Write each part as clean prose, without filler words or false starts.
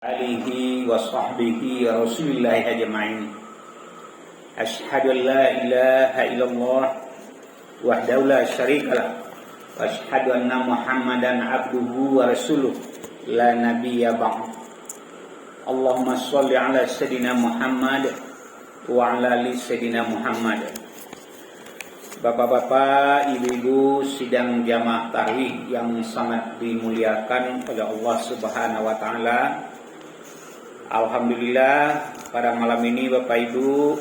alihi wa sahbihi rasulillahi ajma'in. Asyhadu an la ilaha illallah wahdahu la syarikalah wa asyhadu anna Muhammadan abduhu wa rasuluh la nabiyya ba'd. Allahumma shalli ala sayyidina Muhammad wa ala ali sayyidina Muhammad. Bapak-bapak, ibu-ibu sidang jamaah tarawih yang sangat dimuliakan oleh Allah Subhanahu wa taala. Alhamdulillah pada malam ini Bapak Ibu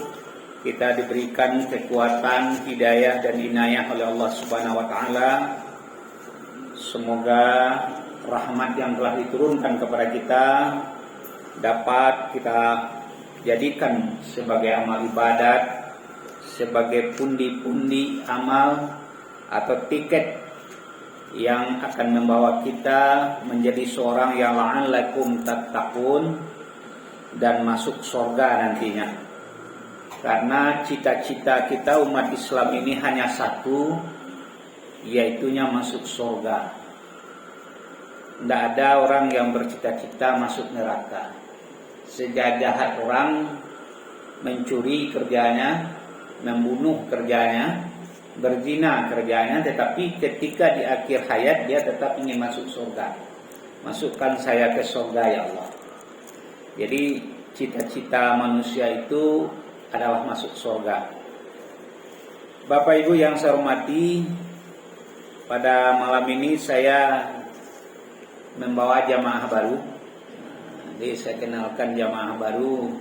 kita diberikan kekuatan, hidayah dan inayah oleh Allah Subhanahu wa taala. Semoga rahmat yang telah diturunkan kepada kita dapat kita jadikan sebagai amal ibadat, sebagai pundi-pundi amal atau tiket yang akan membawa kita menjadi seorang yang la'allakum tattaqun dan masuk surga nantinya. Karena cita-cita kita umat Islam ini hanya satu, yaitunya masuk surga. Tidak ada orang yang bercita-cita masuk neraka. Sejahat orang mencuri kerjanya, membunuh kerjanya, berzina kerjanya, tetapi ketika di akhir hayat dia tetap ingin masuk surga. Masukkan saya ke surga ya Allah. Jadi cita-cita manusia itu adalah masuk surga. Bapak Ibu yang saya hormati, pada malam ini saya membawa jamaah baru. Jadi saya kenalkan jamaah baru.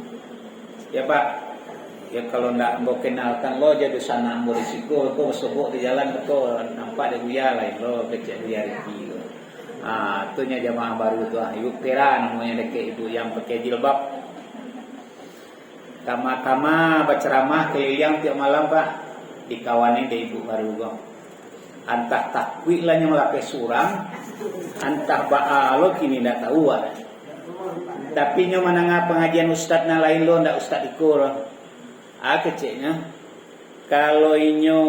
Ya Pak, ya kalau ndak mau kenalkan lo jadi sana ambo risiko, kau sebut di jalan kau nampak ada buaya lain lo kecil buaya riki. Itunya jamaah baru tuh, ibu Tera namanya deket ibu yang pakai jilbab. Kama-kama berceramah keliling tiap malam Pak, dikawani dari ibu baru gong. Antah takwik lah yang melakai surang, antah ba'alo kini ndak tahu lah. Tapi nyo mananga pengajian ustad na lain lo ndak ustad ikur. Keceknya kalau inyo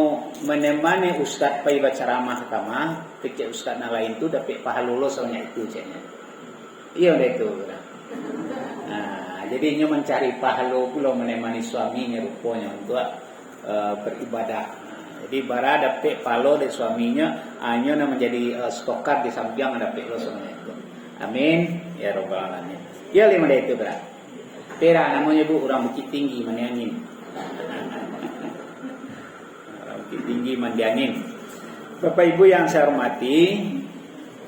menemani ustad pai baca ramah kama, kecek ustad na lain tu dapat pahala lo soalnya itu ceknya. Iya udah itu. Jadi inyo mencari pahala pula menemani suaminya rupanya untuk beribadah. Jadi bara dapat pahala dari suaminya, inyo na menjadi stokar di samping dapat lo soalnya itu. Amin ya rabbal alamin. Ya lima itu berat. Pera namanya Bu orang Bukit Tinggi Maniangin. Tinggi Mandianin. Bapak Ibu yang saya hormati,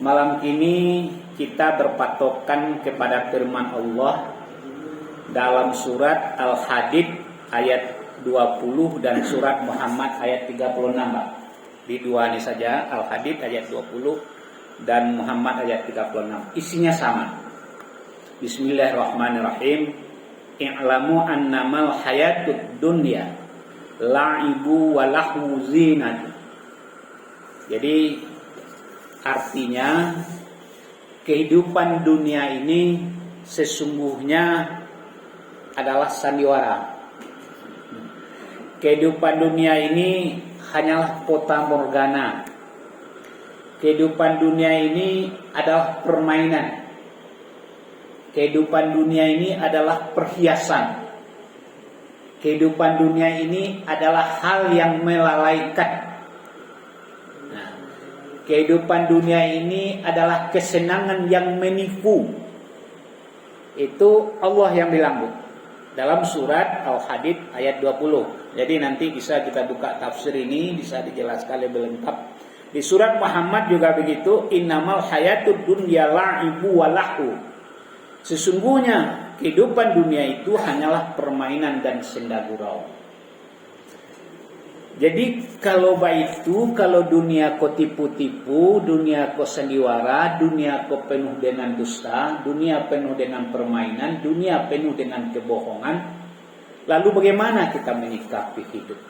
malam ini kita berpatokan kepada firman Allah dalam surat Al-Hadid ayat 20 dan surat Muhammad ayat 36. Di dua ini saja, Al-Hadid ayat 20 dan Muhammad ayat 36. Isinya sama. Bismillahirrahmanirrahim. I'lamu annamal hayatud dunya la'ibu wa lahu zinat. Jadi artinya kehidupan dunia ini sesungguhnya adalah sandiwara. Kehidupan dunia ini hanyalah fata morgana. Kehidupan dunia ini adalah permainan. Kehidupan dunia ini adalah perhiasan. Kehidupan dunia ini adalah hal yang melalaikan. Kehidupan dunia ini adalah kesenangan yang menipu. Itu Allah yang bilang Bu, dalam surat Al-Hadid ayat 20. Jadi nanti bisa kita buka tafsir ini, bisa dijelaskan lebih lengkap. Di surat Muhammad juga begitu, innamal hayatud dunya la'ibu wa lahu. Sesungguhnya kehidupan dunia itu hanyalah permainan dan senda gurau. Jadi kalau dunia kau tipu-tipu, dunia kau sandiwara, dunia kau penuh dengan dusta, dunia penuh dengan permainan, dunia penuh dengan kebohongan, lalu bagaimana kita menyikapi hidup?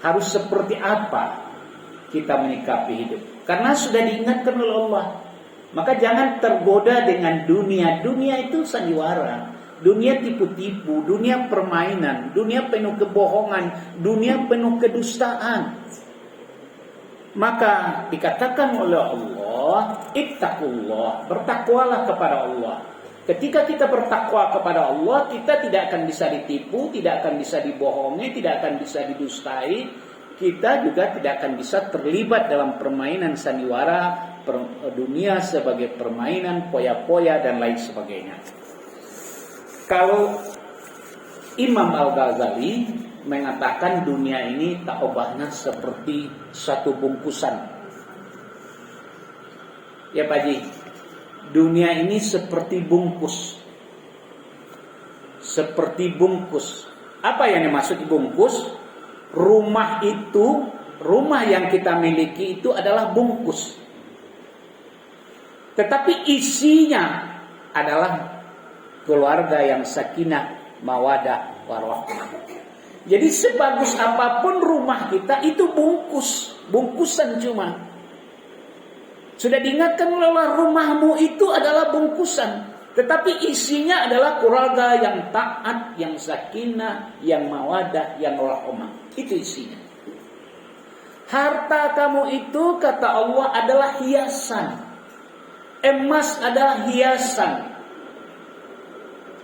Harus seperti apa kita menyikapi hidup? Karena sudah diingatkan oleh Allah. Maka jangan tergoda dengan dunia. Dunia itu sandiwara. Dunia tipu-tipu. Dunia permainan. Dunia penuh kebohongan. Dunia penuh kedustaan. Maka dikatakan oleh Allah Allah, ittaqullah, bertakwalah kepada Allah. Ketika kita bertakwa kepada Allah, kita tidak akan bisa ditipu, tidak akan bisa dibohongi, tidak akan bisa didustai. Kita juga tidak akan bisa terlibat dalam permainan sandiwara dunia sebagai permainan poya-poya dan lain sebagainya. Kalau Imam Al-Ghazali mengatakan dunia ini tak obahnya seperti satu bungkusan. Ya Pak Haji, dunia ini seperti bungkus. Seperti bungkus. Apa yang dimaksud bungkus? Rumah itu, rumah yang kita miliki itu adalah bungkus. Tetapi isinya adalah keluarga yang sakinah, mawadah, warahmah. Jadi sebagus apapun rumah kita itu bungkus, bungkusan cuma. Sudah diingatkan bahwa rumahmu itu adalah bungkusan, tetapi isinya adalah keluarga yang taat, yang sakinah, yang mawadah, yang rahmah. Itu isinya. Harta kamu itu kata Allah adalah hiasan. Emas adalah hiasan.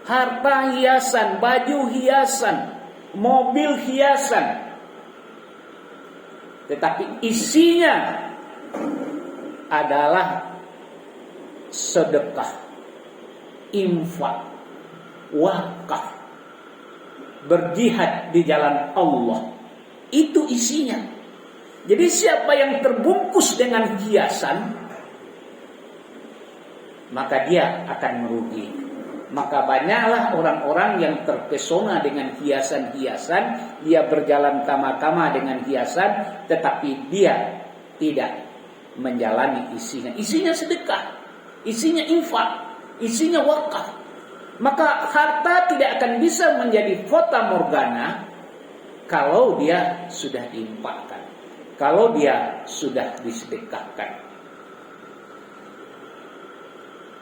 Harta hiasan, baju hiasan, mobil hiasan. Tetapi isinya adalah sedekah, infak, wakaf, berjihad di jalan Allah. Itu isinya. Jadi siapa yang terbungkus dengan hiasan, maka dia akan merugi. Maka banyaklah orang-orang yang terpesona dengan hiasan-hiasan, dia berjalan kama-kama dengan hiasan, tetapi dia tidak menjalani isinya. Isinya sedekah, isinya infak, isinya wakaf. Maka harta tidak akan bisa menjadi fata morgana kalau dia sudah diinfakkan, kalau dia sudah disedekahkan.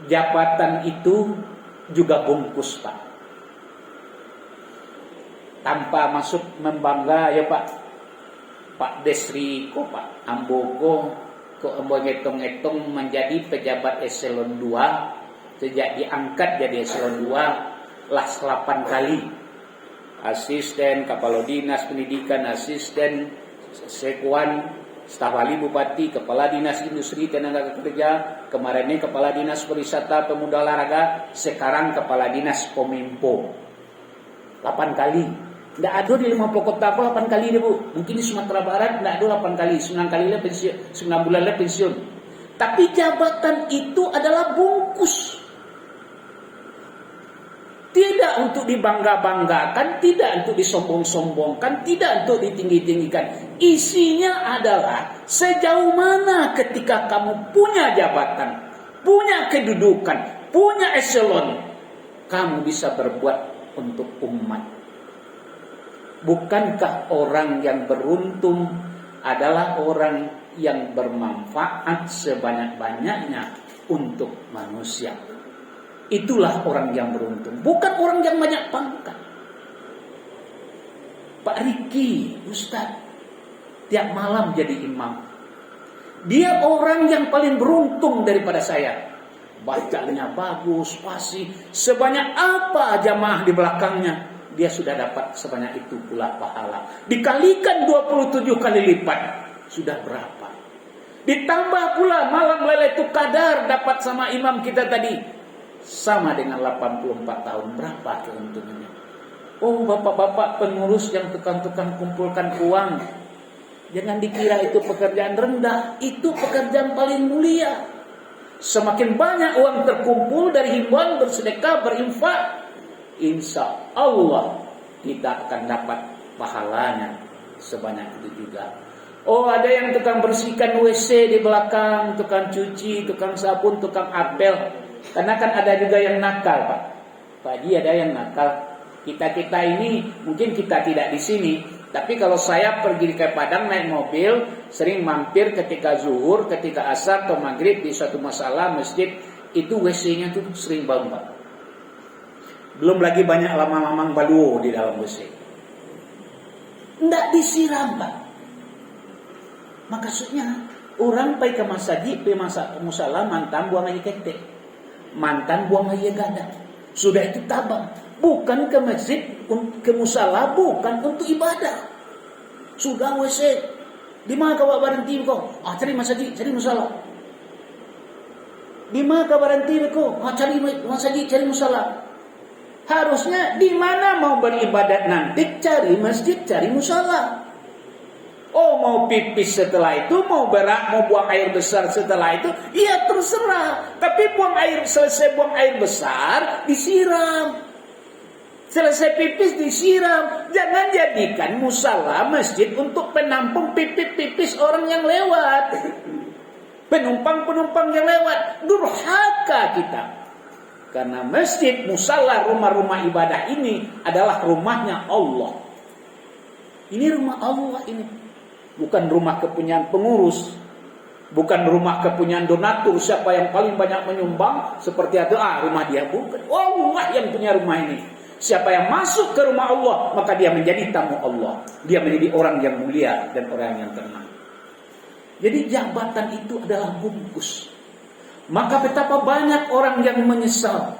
Jabatan itu juga bungkus, Pak. Tanpa masuk membangga ya Pak. Pak Desri kok Pak Ambogo kok ngetong-ngetong menjadi pejabat eselon 2. Sejak diangkat jadi eselon 2 las 8 kali. Asisten Kepala Dinas Pendidikan, asisten Sekuan, staf ahli Bupati, Kepala Dinas Industri Tenaga Kerja, kemarin ini Kepala Dinas Pariwisata Pemuda Olahraga, sekarang Kepala Dinas Kominfo. 8 kali. Tidak ada di 50 kota apa 8 kali deh Bu. Mungkin di Sumatera Barat tidak ada 8 kali, 9 kali lah pensiun, 9 bulan lah pensiun. Tapi jabatan itu adalah bungkus. Tidak untuk dibangga-banggakan, tidak untuk disombong-sombongkan, tidak untuk ditinggi-tinggikan. Isinya adalah sejauh mana ketika kamu punya jabatan, punya kedudukan, punya eselon, kamu bisa berbuat untuk umat. Bukankah orang yang beruntung adalah orang yang bermanfaat sebanyak-banyaknya untuk manusia? Itulah orang yang beruntung, bukan orang yang banyak pangkat. Pak Riki, Ustaz, tiap malam jadi imam. Dia orang yang paling beruntung daripada saya. Bacanya bagus, fasih, sebanyak apa jamaah di belakangnya, dia sudah dapat sebanyak itu pula pahala. Dikalikan 27 kali lipat, sudah berapa? Ditambah pula malam Lailatul Qadar dapat sama imam kita tadi. Sama dengan 84 tahun. Berapa keuntungannya? Oh bapak-bapak pengurus yang tukang-tukang kumpulkan uang, jangan dikira itu pekerjaan rendah. Itu pekerjaan paling mulia. Semakin banyak uang terkumpul dari himbauan bersedekah, berinfak, insya Allah kita akan dapat pahalanya sebanyak itu juga. Oh ada yang tukang bersihkan WC di belakang, tukang cuci, tukang sabun, tukang apel. Karena kan ada juga yang nakal, Pak. Pak Haji ada yang nakal. Kita ini mungkin kita tidak di sini, tapi kalau saya pergi ke Padang naik mobil, sering mampir ketika zuhur, ketika asar atau maghrib di suatu masalah masjid, itu WC-nya tuh sering bau, Pak. Belum lagi banyak lamang-lamang baluo di dalam WC. Nggak disiram, Pak. Maksudnya Orang pai ke masjid, pai musala mantan buang air ketek, mantan buang air gada. Sudah itu tabang. Bukan ke masjid, ke musala, bukan untuk ibadah. Sudah WC. Di mana kau berhenti kau? Cari masjid, cari musala. Di mana kau berhenti kau? Cari masjid, cari musala. Harusnya di mana mau beribadat nanti, cari masjid, cari musala. Oh, mau pipis setelah itu, mau berak, mau buang air besar setelah itu, iya terserah. Tapi selesai buang air besar, disiram. Selesai pipis, disiram. Jangan jadikan musala masjid untuk penampung pipis orang yang lewat. Penumpang-penumpang yang lewat. Durhaka kita. Karena masjid, musala, rumah-rumah ibadah ini adalah rumahnya Allah. Ini rumah Allah ini. Bukan rumah kepunyaan pengurus, bukan rumah kepunyaan donatur. Siapa yang paling banyak menyumbang seperti itu, rumah dia. Bukan, Allah yang punya rumah ini. Siapa yang masuk ke rumah Allah, maka dia menjadi tamu Allah. Dia menjadi orang yang mulia dan orang yang tenang. Jadi jabatan itu adalah bungkus. Maka betapa banyak orang yang menyesal.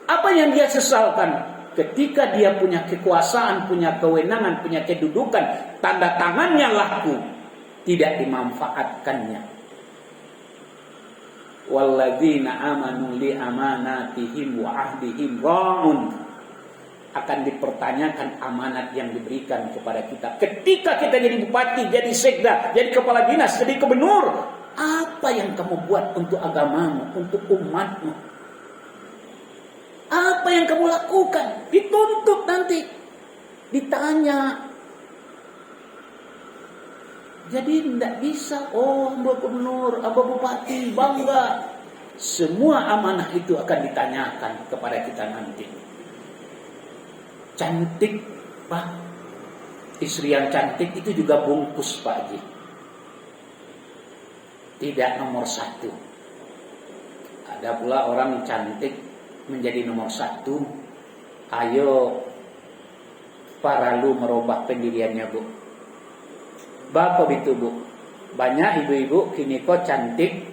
Apa yang dia sesalkan? Ketika dia punya kekuasaan, punya kewenangan, punya kedudukan, tanda tangannya laku, tidak dimanfaatkannya. Walladzina amanu li amanatihim wa ahdihim ra'un. Akan dipertanyakan amanat yang diberikan kepada kita. Ketika kita jadi bupati, jadi sekda, jadi kepala dinas, jadi gubernur, apa yang kamu buat untuk agamamu, untuk umatmu? Apa yang kamu lakukan? Dituntut nanti. Ditanya. Jadi tidak bisa, Mbak Gubernur, Mbak Bupati, bangga. Semua amanah itu akan ditanyakan kepada kita nanti. Cantik, Pak. Istri yang cantik itu juga bungkus, Pak Haji. Tidak nomor satu. Ada pula orang cantik menjadi nomor satu. Ayo paralu merubah pendiriannya, Bu. Bapak itu, Bu. Banyak ibu-ibu kini kok cantik,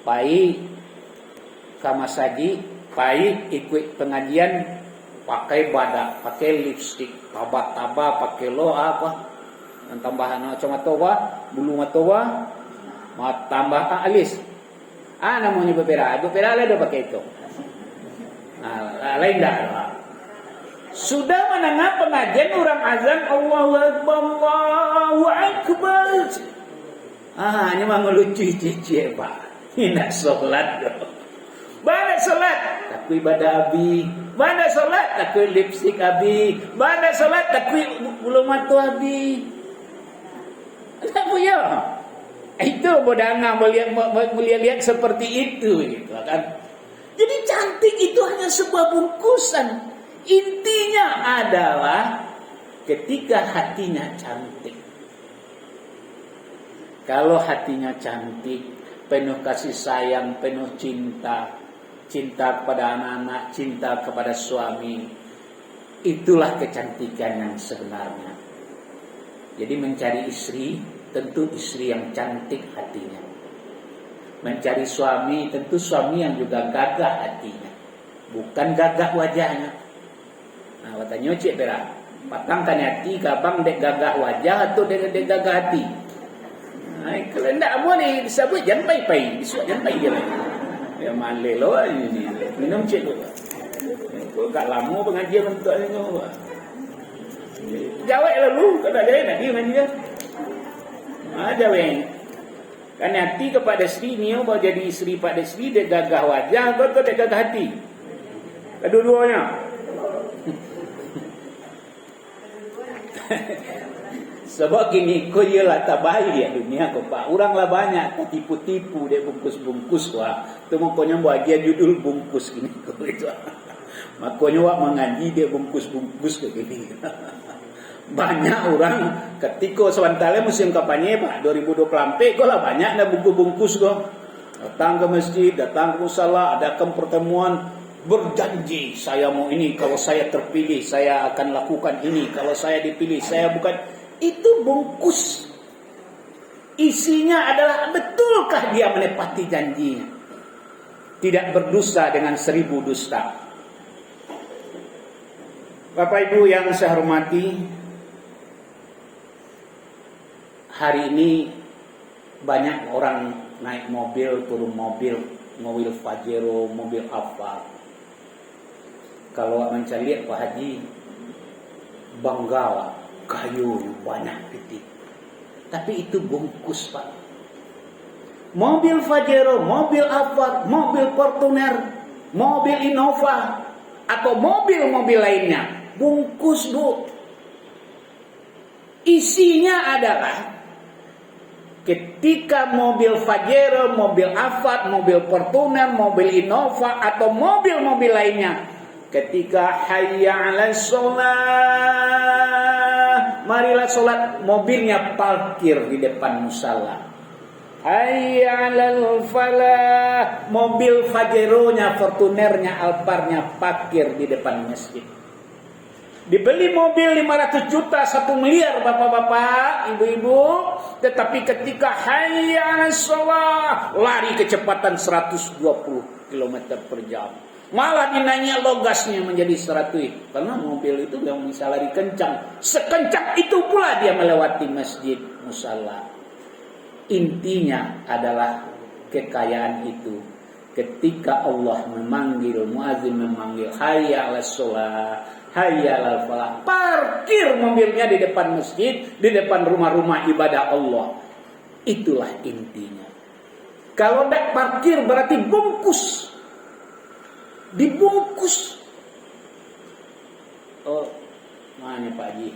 pai kamasaji, pai ikut pengajian pakai badak, pakai lipstik, taba-taba, pakai apa? Dan tambahan comatowa, bulu matowa, mau tambah alis. Namanya beberapa ada pakai itu. Lain dah. Sudah menengah pengajian orang azan Allahu Akbar, Allahu Akbar. Ini mah ngelucu cici, Pak. Ini sholat. Bada sholat, takui bada abi. Bada sholat, takui lipstick abi. Bada sholat, takui bulu mata abi. Tak punya. Itu bodanga melihat seperti itu, gitu kan. Jadi cantik itu hanya sebuah bungkusan. Intinya adalah ketika hatinya cantik. Kalau hatinya cantik, penuh kasih sayang, penuh cinta, cinta kepada anak-anak, cinta kepada suami, itulah kecantikan yang sebenarnya. Jadi mencari istri, tentu istri yang cantik hatinya. Mencari suami, tentu suami yang juga gagah hatinya, bukan gagah wajahnya. Nah, katanya cik berak, patangkan hati, gabang dek gagah wajah atau dek gagah hati. Nah, kalau tidak mau ni disebut jangan pai-pai, disebut jangan pai dia. Ya malelo ini, minum cik tu. Kau gak lama pengajian untuk ini. Jawab lalu, kalau jawab nak dia dengan dia. Jawab. Kan hati kepada isteri ni, bawa jadi isteri pada isteri, dia gagah wajah, atau dia gagah hati. Kedua-duanya. Sebab gini, kau ialah tak baik ya dunia kau, Pak. Orang lah banyak, kau tipu-tipu, dia bungkus-bungkus. Wah, itu makanya bahagia judul bungkus gini. Kau itu. Makanya wak mengaji, dia bungkus-bungkus begini. Banyak orang ketika sementara musim kampanye Pak 2024 kok lah banyak dah bungkus-bungkus kok. Datang ke masjid, datang ke musala, adakan pertemuan, berjanji saya mau ini, kalau saya terpilih saya akan lakukan ini, kalau saya dipilih saya bukan. Itu bungkus. Isinya adalah betulkah dia menepati janjinya? Tidak berdusta dengan 1000 dusta. Bapak Ibu yang saya hormati, hari ini banyak orang naik mobil, turun mobil, mobil Pajero, mobil apa. Kalau mencari lihat Pak Haji, Banggawa, kayu banyak titik. Tapi itu bungkus Pak. Mobil Pajero, mobil Alphard, mobil Fortuner, mobil Innova, atau mobil-mobil lainnya, bungkus Bu. Isinya adalah ketika mobil Pajero, mobil Alphard, mobil Fortuner, mobil Innova, atau mobil-mobil lainnya, ketika hayya 'alas shalah, marilah sholat, mobilnya parkir di depan musala. Hayya 'alal falah, mobil Pajero-nya, Fortunernya, Alphard-nya parkir di depan masjid. Dibeli mobil 500 juta, 1 miliar bapak-bapak, ibu-ibu, tetapi ketika hayya 'alas shalah, lari kecepatan 120 km per jam. Malah dinaiknya logasnya menjadi 100, karena mobil itu yang bisa lari kencang. Sekencang itu pula dia melewati masjid musala. Intinya adalah kekayaan itu. Ketika Allah memanggil, muazin memanggil, hayya 'alas shalah, hayya 'alal falah, parkir mobilnya di depan masjid, di depan rumah-rumah ibadah Allah. Itulah intinya. Kalau tidak parkir berarti bungkus. Dibungkus. Oh, mana Pak Haji?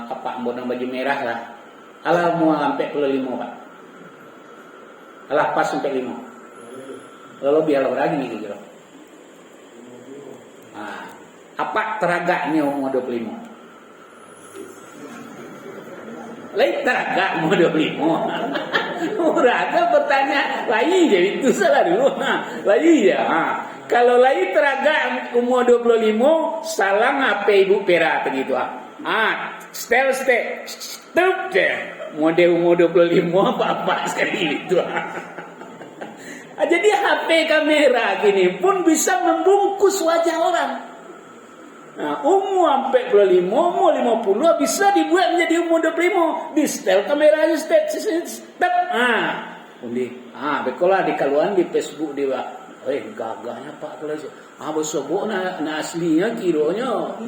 Apa modang baju merah lah. Alah mau sampai 5 Pak. Alah pas sampai 5. Lalu biar lagi nih kira. Apa teraga nih mau 25? Lain teraga mau 25. Teraga bertanya, lain jadi itu salah dulu. Lain ya. Kalau lain teraga umur 25, salah HP Ibu Pera begitu. Step deh. Model umur 25 apa sekali itu. Jadi HP kamera gini pun bisa membungkus wajah orang. Umur sampai 25, umur 50 bisa dibuat menjadi umur 25. Di setel kameranya step. Bekolah di kaluan di Facebook dia. Gagahnya Pak kalau besok na aslinya kironya.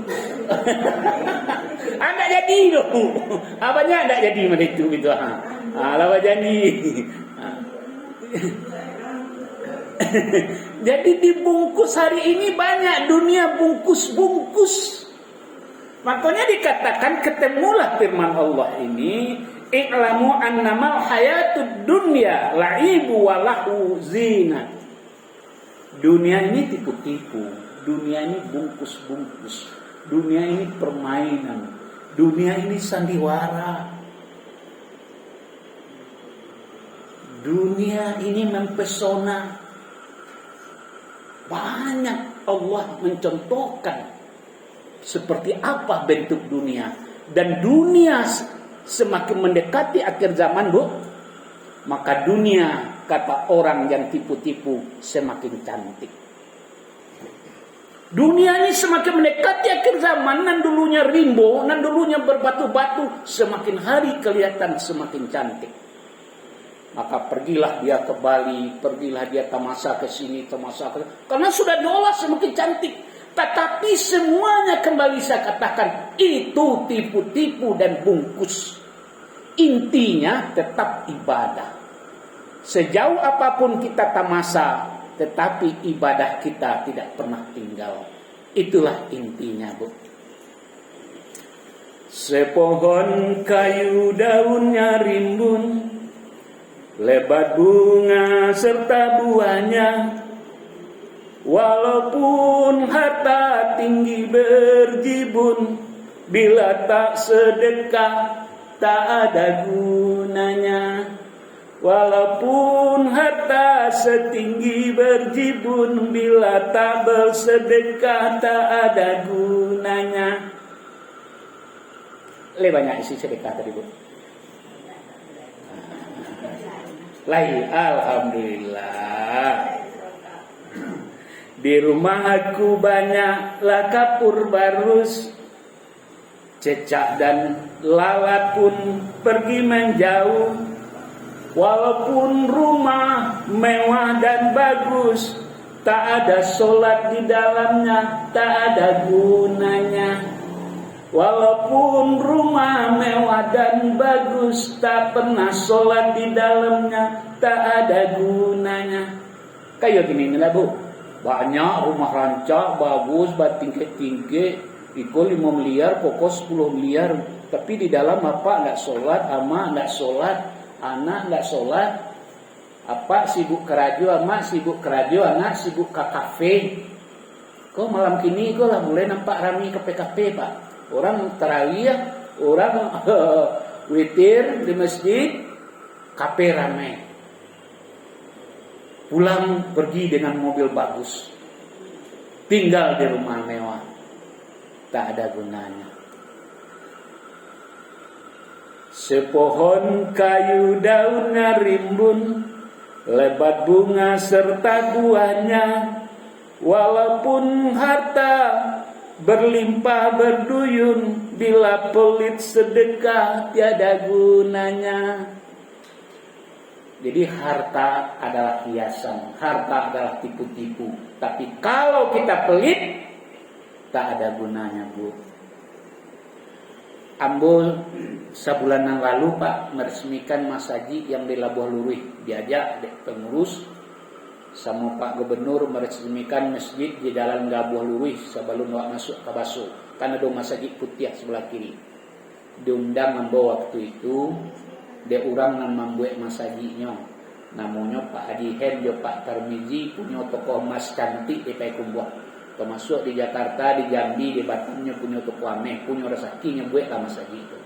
Anda jadi loh. Apanya anda jadi mana itu gitu. Lawa jadi. Jadi dibungkus hari ini banyak dunia bungkus-bungkus. Makanya dikatakan ketemulah firman Allah ini, i'lamu annamal hayatud dunya la'ibu wa lahu zinah. Dunia ini tipu-tipu, dunia ini bungkus-bungkus, dunia ini permainan, dunia ini sandiwara. Dunia ini mempesona. Banyak Allah mencontohkan seperti apa bentuk dunia. Dan dunia semakin mendekati akhir zaman Bu, maka dunia kata orang yang tipu-tipu semakin cantik. Dunia ini semakin mendekati akhir zaman, nan dulunya rimbo, nan dulunya berbatu-batu, semakin hari kelihatan semakin cantik. Maka pergilah dia ke Bali, pergilah dia tamasa ke sini, tamasa ke sini. Karena sudah diolah semakin cantik. Tetapi semuanya kembali saya katakan, itu tipu-tipu dan bungkus. Intinya tetap ibadah. Sejauh apapun kita tamasa, tetapi ibadah kita tidak pernah tinggal. Itulah intinya Bu. Sepohon kayu daunnya rimbun, lebat bunga serta buahnya, walaupun harta tinggi berjibun, bila tak sedekah tak ada gunanya. Walaupun harta setinggi berjibun, bila tak bersedekah tak ada gunanya. Lebih banyak isi sedekah tadi Bu. Alhamdulillah. Di rumah aku banyaklah kapur barus, cecak dan lalat pun pergi menjauh. Walaupun rumah mewah dan bagus, tak ada sholat di dalamnya, tak ada gunanya. Walaupun rumah mewah dan bagus, tak pernah sholat di dalamnya, tak ada gunanya. Kayak gini lah bu, banyak rumah rancak bagus, bertingkat-tingkat, ikut 5 miliar, pokok 10 miliar, tapi di dalam apa nggak sholat, ama nggak sholat, anak nggak sholat, apa sibuk kerajo, ama sibuk kerajo, anak sibuk ke kafe. Kok malam kini kok lah mulai nampak rame ke PKP pak. Orang tarawih, orang witir di masjid, kafe ramai. Pulang pergi dengan mobil bagus, tinggal di rumah mewah, tak ada gunanya. Sepohon kayu daunnya rimbun, lebat bunga serta buahnya. Walaupun harta berlimpah berduyun, bila pelit sedekah tiada gunanya. Jadi harta adalah hiasan, harta adalah tipu-tipu. Tapi kalau kita pelit, tak ada gunanya bu. Ambo sebulan yang lalu pak meresmikan masjid yang di Labuh Lurih, diajak pengurus sama Pak Gubernur meresmikan masjid di Jalan Labuh Lurih sebelum masuk ke Baso. Kan ada masjid putih sebelah kiri. Diundang ambo waktu itu, dia orang yang membuat masjidnya. Namanya Pak Haji Hen, Pak Tarmizi, punya toko emas cantik di Payakumbuh. Termasuk di Jakarta, di Jambi, di Batamnya punya toko ameh, punya rezekinya buatlah masjid itu.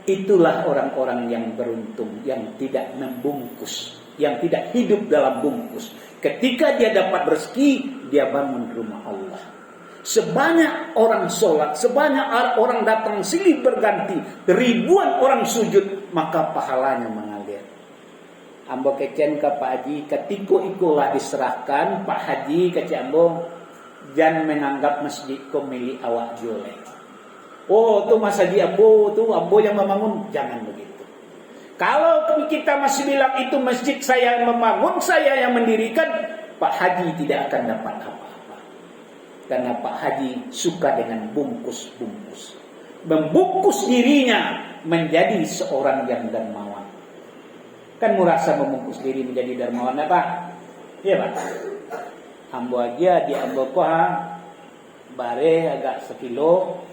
Itulah orang-orang yang beruntung, yang tidak membungkus, yang tidak hidup dalam bungkus. Ketika dia dapat rezeki, dia bangun rumah Allah. Sebanyak orang sholat, sebanyak orang datang silih berganti, ribuan orang sujud, maka pahalanya mengalir. Ambo kecen ke Pak Haji, ketika ikulah diserahkan, Pak Haji kecen ambo, jangan menganggap masjid ko milik awak joleh. Oh, tu masjid ambo, tu ambo yang membangun, jangan begitu. Kalau kita masih bilang itu masjid saya yang membangun, saya yang mendirikan, Pak Haji tidak akan dapat apa-apa. Karena Pak Haji suka dengan bungkus-bungkus. Membungkus dirinya menjadi seorang yang dermawan. Kan merasa membungkus diri menjadi dermawan apa? Iya Pak. Ambo aja di ambo koha bare agak 1 kilo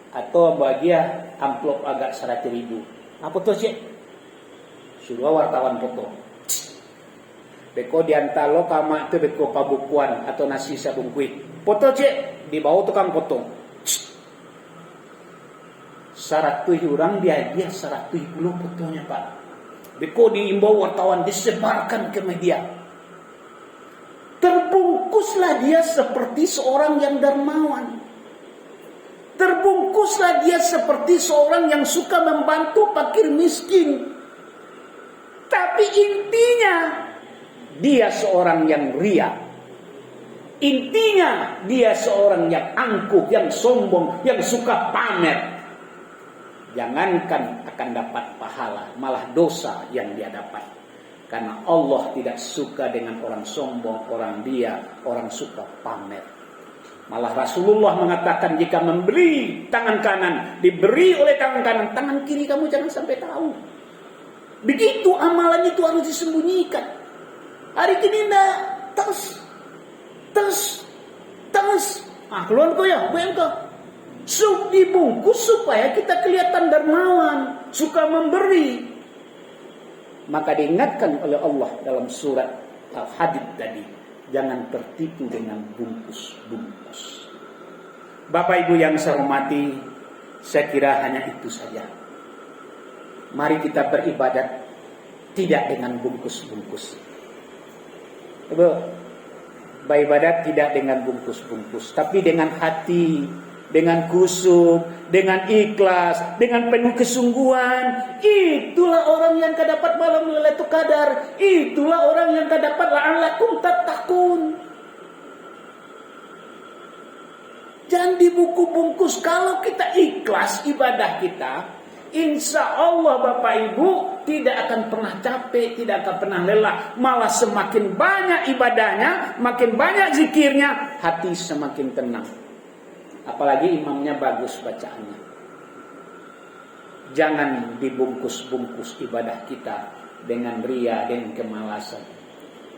atau ambo aja amplop agak 100.000. Apa tuh sih? Suruh wartawan foto. Beko diantalo kama itu beko pabukuan atau nasi sabung kuih. Foto cek di bawah tukang potong. 100 orang dia 170 fotonya Pak. Beko diimbau wartawan disebarkan ke media. Terbungkuslah dia seperti seorang yang dermawan. Terbungkuslah dia seperti seorang yang suka membantu fakir miskin. Tapi intinya dia seorang yang ria. Intinya dia seorang yang angkuh, yang sombong, yang suka pamer. Jangankan akan dapat pahala, malah dosa yang dia dapat. Karena Allah tidak suka dengan orang sombong, orang ria, orang suka pamer. Malah Rasulullah mengatakan jika memberi tangan kanan, diberi oleh tangan kanan, tangan kiri kamu jangan sampai tahu. Begitu amalan itu harus disembunyikan. Hari ini enggak terus. Keluar kau ya, bayang kau. Dibungkus supaya kita kelihatan dermawan, suka memberi. Maka diingatkan oleh Allah dalam surat Al-Hadid tadi, jangan tertipu dengan bungkus-bungkus. Bapak Ibu yang saya hormati, saya kira hanya itu saja. Mari kita beribadat tidak dengan bungkus-bungkus. Ibu, beribadat tidak dengan bungkus-bungkus, tapi dengan hati dengan khusyuk, dengan ikhlas, dengan penuh kesungguhan. Itulah orang yang dapat malam Lailatul Qadar. Itulah orang yang dapat la'allakum tattaqun. Jangan dibungkus-bungkus. Kalau kita ikhlas ibadah kita, insya Allah Bapak Ibu tidak akan pernah capek, tidak akan pernah lelah. Malah semakin banyak ibadahnya, makin banyak zikirnya, hati semakin tenang. Apalagi imamnya bagus bacaannya. Jangan dibungkus-bungkus ibadah kita dengan ria, dengan kemalasan.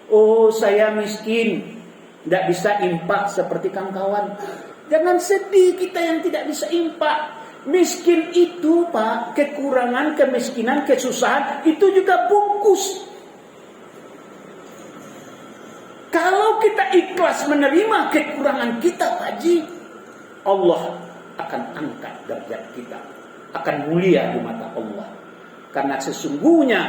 Oh, saya miskin, tidak bisa infak seperti kawan-kawan. Jangan sedih kita yang tidak bisa infak. Miskin itu Pak, kekurangan, kemiskinan, kesusahan, itu juga bungkus. Kalau kita ikhlas menerima kekurangan kita Pak Haji, Allah akan angkat derajat kita, akan mulia di mata Allah. Karena sesungguhnya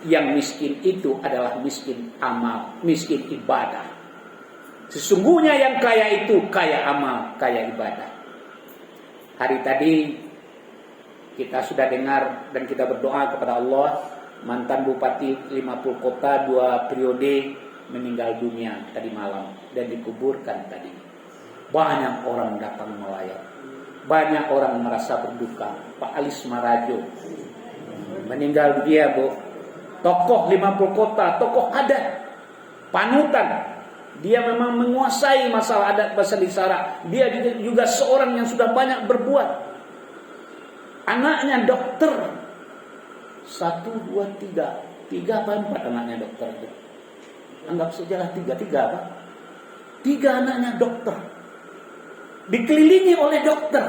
yang miskin itu adalah miskin amal, miskin ibadah. Sesungguhnya yang kaya itu kaya amal, kaya ibadah. Hari tadi kita sudah dengar dan kita berdoa kepada Allah, mantan Bupati 50 kota 2 periode meninggal dunia tadi malam dan dikuburkan tadi. Banyak orang datang melayat. Banyak orang merasa berduka. Pak Alis Marajo meninggal dunia, Bu. Tokoh 50 kota, tokoh adat, panutan. Dia memang menguasai masalah adat bahasa isyarat. Dia juga seorang yang sudah banyak berbuat. Anaknya dokter. 1, 2, 3. 3 apa 4 anaknya dokter itu? Anggap sajalah 3 Pak. 3 anaknya dokter. Dikelilingi oleh dokter.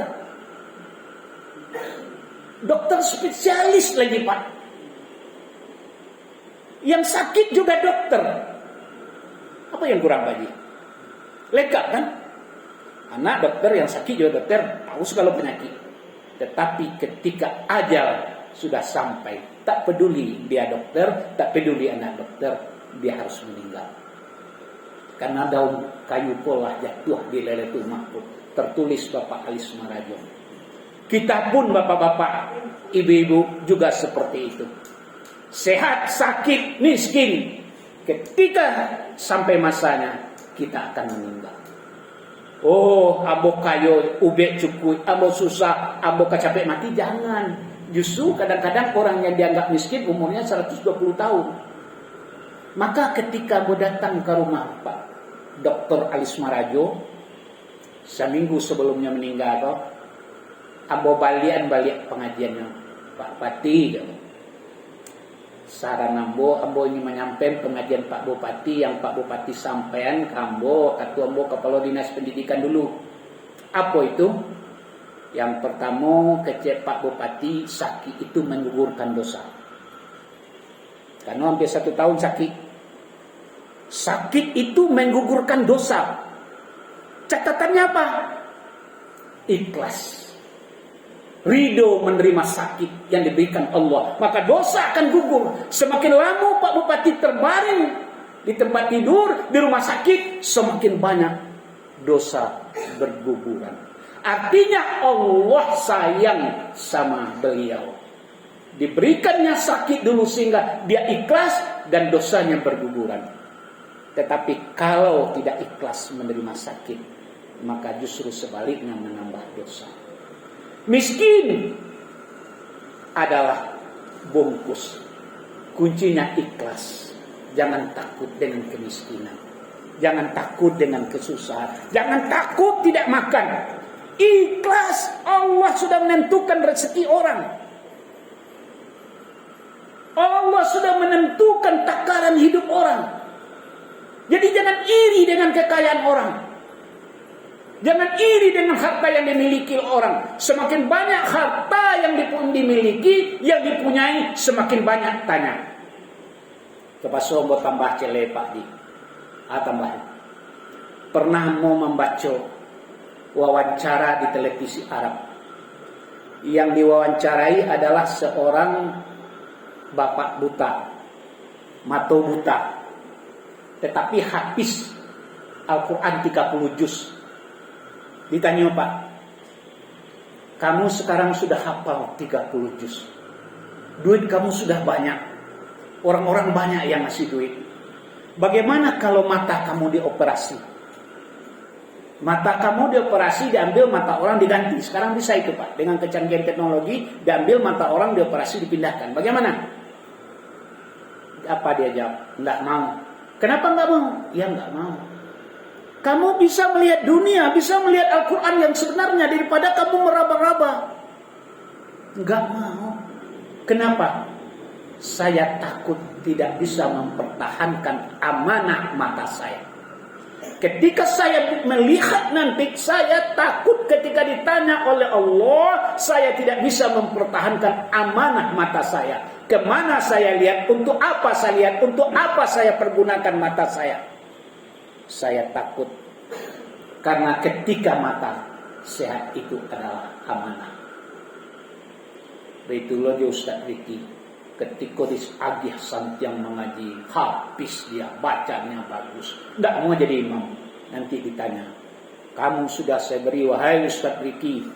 Dokter spesialis lagi Pak. Yang sakit juga dokter. Apa yang kurang Pak Haji? Lengkap kan? Anak dokter, yang sakit juga dokter, tahu segala penyakit. Tetapi ketika ajal sudah sampai, tak peduli dia dokter, tak peduli anak dokter, dia harus meninggal. Karena daun kayu polah jatuh di Lailatul Mahfuz. Tertulis Bapak Alis Marajo. Kita pun bapak-bapak, ibu-ibu juga seperti itu. Sehat, sakit, miskin. Ketika sampai masanya, kita akan meninggal. Oh, abo kayo, ube cukui, abo susah, abo kecapek mati, jangan. Justru kadang-kadang orang yang dianggap miskin umurnya 120 tahun. Maka ketika mau datang ke rumah Pak Dr. Alis Marajo, seminggu sebelumnya meninggal, ambo balik pengajiannya Pak Pati. Saran ambo ini menyampaikan pengajian Pak Bupati yang Pak Bupati sampaikan ke ambo, atau ambo kepala dinas pendidikan dulu. Apa itu? Yang pertama, kecil Pak Bupati sakit itu menggugurkan dosa. Karena hampir 1 tahun sakit. Sakit itu menggugurkan dosa. Catatannya apa? Ikhlas. Ridho menerima sakit yang diberikan Allah. Maka dosa akan gugur. Semakin lama Pak Bupati terbaring di tempat tidur, di rumah sakit, semakin banyak dosa berguguran. Artinya Allah sayang sama beliau. Diberikannya sakit dulu sehingga dia ikhlas dan dosanya berguguran. Tetapi kalau tidak ikhlas menerima sakit, maka justru sebaliknya menambah dosa. Miskin adalah bungkus. Kuncinya ikhlas. Jangan takut dengan kemiskinan. Jangan takut dengan kesusahan. Jangan takut tidak makan. Ikhlas. Allah sudah menentukan rezeki orang. Allah sudah menentukan takaran hidup orang. Jadi jangan iri dengan kekayaan orang. Jangan iri dengan harta yang dimiliki orang. Semakin banyak harta yang dimiliki, yang dipunyai, semakin banyak tanya. Coba sobo tambah cele Pak Di. Tambah. Pernah mau membaca wawancara di televisi Arab. Yang diwawancarai adalah seorang bapak buta, mata buta, tetapi hafiz Al-Quran 30 juz. Ditanya Pak, Kamu sekarang sudah hafal 30 juz. Duit kamu sudah banyak. Orang-orang banyak yang ngasih duit. Bagaimana kalau mata kamu dioperasi? Mata kamu dioperasi, diambil mata orang diganti. Sekarang bisa itu Pak. Dengan kecanggihan teknologi, diambil mata orang dioperasi dipindahkan. Bagaimana? Apa dia jawab? Enggak mau. Kenapa enggak mau? Ya enggak mau. Kamu bisa melihat dunia, bisa melihat Al-Quran yang sebenarnya daripada kamu meraba-raba. Enggak mau. Kenapa? Saya takut tidak bisa mempertahankan amanah mata saya. Ketika saya melihat nanti, saya takut ketika ditanya oleh Allah, saya tidak bisa mempertahankan amanah mata saya. Kemana saya lihat, untuk apa saya lihat, untuk apa saya pergunakan mata saya. Saya takut. Karena ketika mata sehat itu adalah amanah. Baitullah dia Ustaz Riki. Ketika disagih santiang mengaji, habis dia, bacanya bagus. Tidak mau jadi imam. Nanti ditanya, kamu sudah saya beri, wahai Ustaz Riki,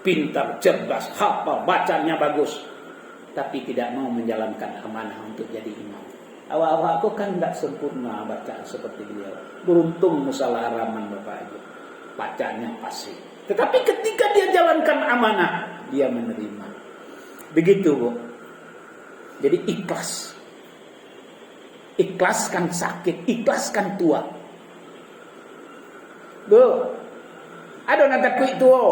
pintar, cerdas, hafal, bacanya bagus, tapi tidak mau menjalankan amanah untuk jadi imam. Awal-awal aku kan tidak sempurna bacaan seperti beliau. Beruntung musalah Rahman Bapak Ibu, bacanya pasti. Tetapi ketika dia jalankan amanah, dia menerima. Begitu Bu. Jadi ikhlas. Ikhlaskan sakit, ikhlaskan tua. Bu, ada nanti kuih tua.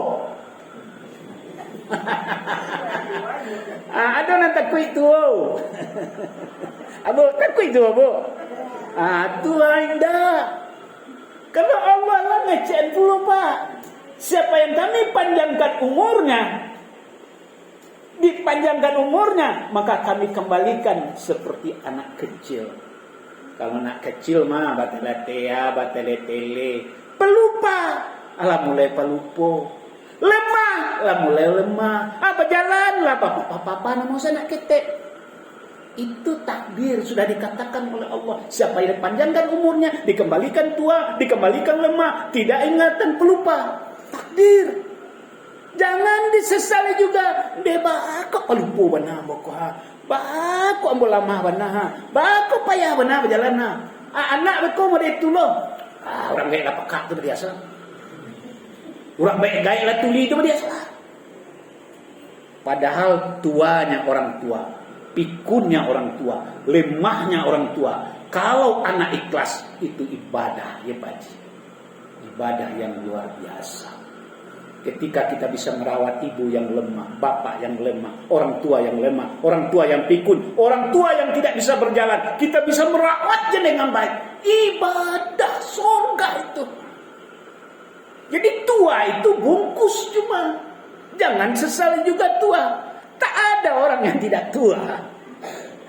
Ada nanti kuih tua. Abu, tak kuih tua Bu. Tua indah. Kalau Allah lah ngecen puluh Pak. Siapa yang kami panjangkan umurnya, dipanjangkan umurnya, maka kami kembalikan seperti anak kecil. Kalau anak kecil mah bateletea, bateletele, pelupa, alah mulai pelupo, lemah, lah mulai lemah, berjalan lah papa namun saya nak ketek. Itu takdir, sudah dikatakan oleh Allah. Siapa yang panjangkan umurnya, dikembalikan tua, dikembalikan lemah, tidak ingatan, pelupa. Takdir. Jangan disesali juga. Deba aku pelupa benar boko. Baku ambil lama benar. Baku payah benar berjalan. Anak beko mau itu loh. Orang gaya lah pekak itu biasa. Orang gaya lah tuli itu biasa. Padahal tuanya orang tua, pikunnya orang tua, lemahnya orang tua. Kalau anak ikhlas itu ibadah ya Pak. Ibadah yang luar biasa. Ketika kita bisa merawat ibu yang lemah, bapak yang lemah, orang tua yang lemah, orang tua yang pikun, orang tua yang tidak bisa berjalan, kita bisa merawatnya dengan baik. Ibadah surga itu. Jadi tua itu bungkus cuma. Jangan sesali juga tua. Tak ada orang yang tidak tua.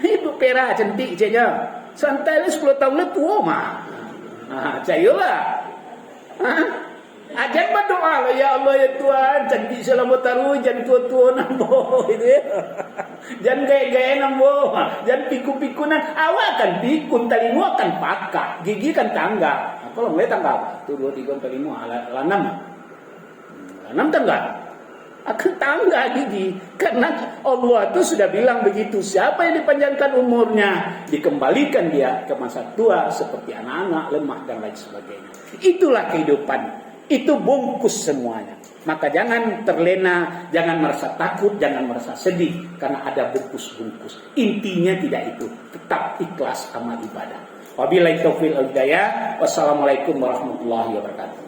Ibu Pera cantik saja. Santai 10 tahun le tua mah. Cayolah. Ajar berdoa lah, ya Allah ya Tuhan, cantik selamat taruh, jangan tua-tua nambo gitu ya. Jangan gaya-gaya nambo, jangan piku-pikunan. Awak kan pikun, talimu akan pakak, gigi kan tangga. Kalau mulai tangga apa? Tuh 2, 3, 4, 5, lanam. Lanam tangga. Akan tangga gigi. Karena Allah itu sudah bilang begitu. Siapa yang dipanjangkan umurnya, dikembalikan dia ke masa tua seperti anak-anak, lemah dan lain sebagainya. Itulah kehidupan. Itu bungkus semuanya. Maka jangan terlena, jangan merasa takut, jangan merasa sedih. Karena ada bungkus-bungkus. Intinya tidak itu. Tetap ikhlas amal ibadah. Wabillahi taufiq wal hidayah. Wassalamualaikum warahmatullahi wabarakatuh.